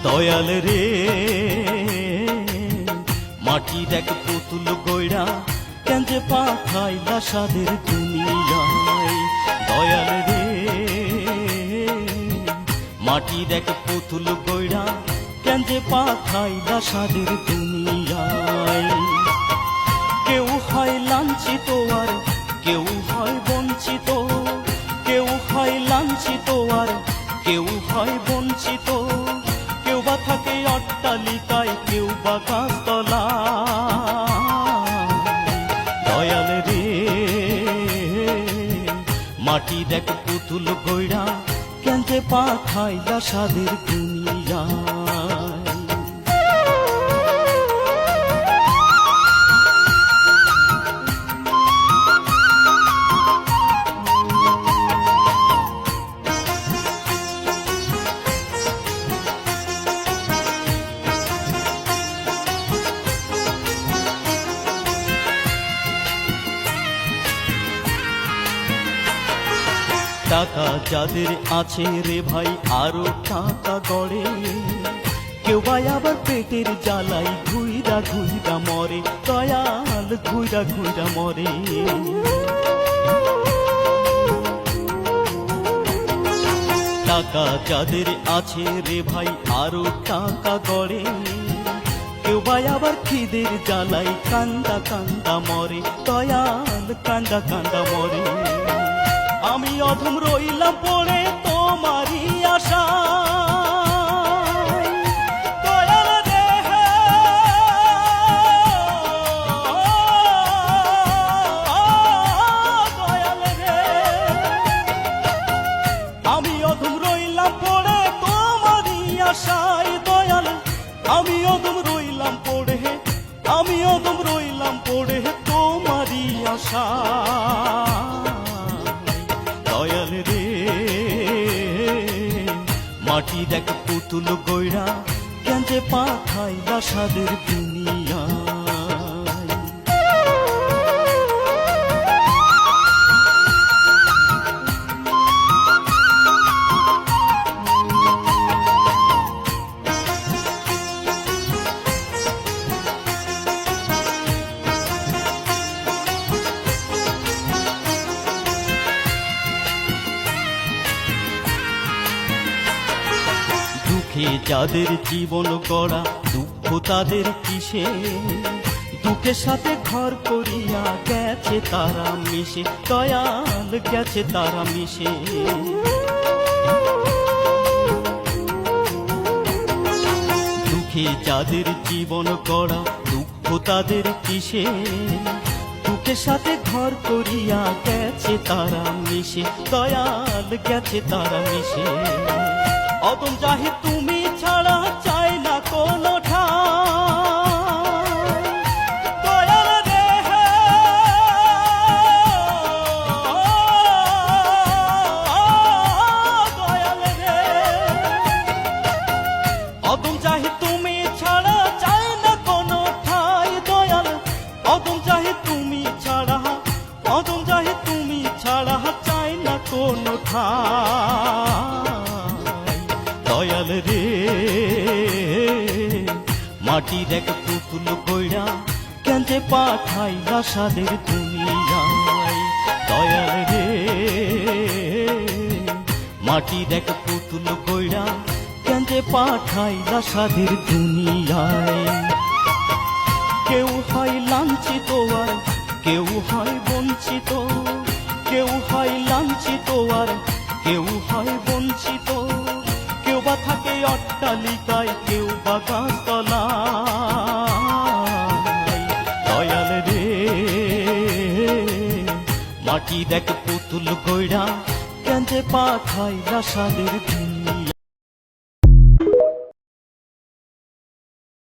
দয়াল রে মাটির এক পুতুল গইড়া কেন যে পাঠাইলা সাদের দুনিয়ায়। দয়াল রে মাটির এক পুতুল গইড়া কেন যে পাঠাইলা সাদের দুনিয়ায়। কেউ হয় লাঞ্ছিত আর কেউ হয় বঞ্চিত, কেউ হয় লাঞ্ছিত আর কেউ হয় বঞ্চিত, কেউ বা থাকে অট্টালিকায় কেউ বা গাছতলায়। দয়াল রে মাটির এক পুতুল গইড়া কেন যে পাঠাইলা সাদের দুনিয়ায়। টাকা যাদের আছে রে ভাই আরো টাকা গড়ে, কেউ ভাই আবার পেটের জ্বালাই ঘুইরা ঘুইরা মরে। দয়াল ঘুইরা ঘুইরা মরে। টাকা যাদের আছে রে ভাই আরো টাকা গড়ে, কেউ ভাই আবার খিদের জ্বালাই কান্দা কান্দা মরে। দয়াল কান্দা কান্দা মরে। আমি অধম রইলাম পড়ে তোমারই আশা। দয়াল রে দয়াল রে আমি অধম রইলাম পড়ে তোমারই আশায়। দয়াল আমি অধম রইলাম পড়ে, আমি অধম রইলাম পড়ে তোমারই আশা। দয়াল রে মাটির এক পুতুল গইড়া কেন যে পাঠাইলা সাদের দুনিয়ায়। যাদের জীবন গড়া দুঃখ তাদের কিসে, দুঃখের সাথে ঘর করিয়া গেছে তারা মিশে। দয়াল গেছে তারা মিশে। দুঃখে যাদের জীবন গড়া দুঃখ তাদের কিসে, দুঃখের সাথে ঘর করিয়া গেছে তারা মিশে। দয়াল গেছে তারা মিশে। অদম চাহি তুমি ছাড়া চাই না কোনো ঠাই। দয়াল রে দয়াল রে অদম চাহি তুমি ছাড়া চাই না কোনো ঠাই। দয়াল অদম চাহি তুমি ছাড়া, অদম চাহি তুমি ছাড়া চাই না কোনো ঠাই। দয়াল রে মাটির এক পুতুল গইড়া কেন যে পাঠাইলা সাদের দুনিয়ায়। দয়াল রে মাটির এক পুতুল গইড়া কেন যে পাঠাইলা সাদের দুনিয়ায়। কেউ হয় লাঞ্ছিত আর কেউ হয় বঞ্চিত, কেউ হয় লাঞ্ছিত আর কেউ হয় বঞ্চিত, কেউ বা থাকে অট্টালিকায় কেউ বা গাছতলায়। দয়াল রে মাটির এক পুতুল গইড়া কেন যে পাঠাইলা সাদের দুনিয়ায়।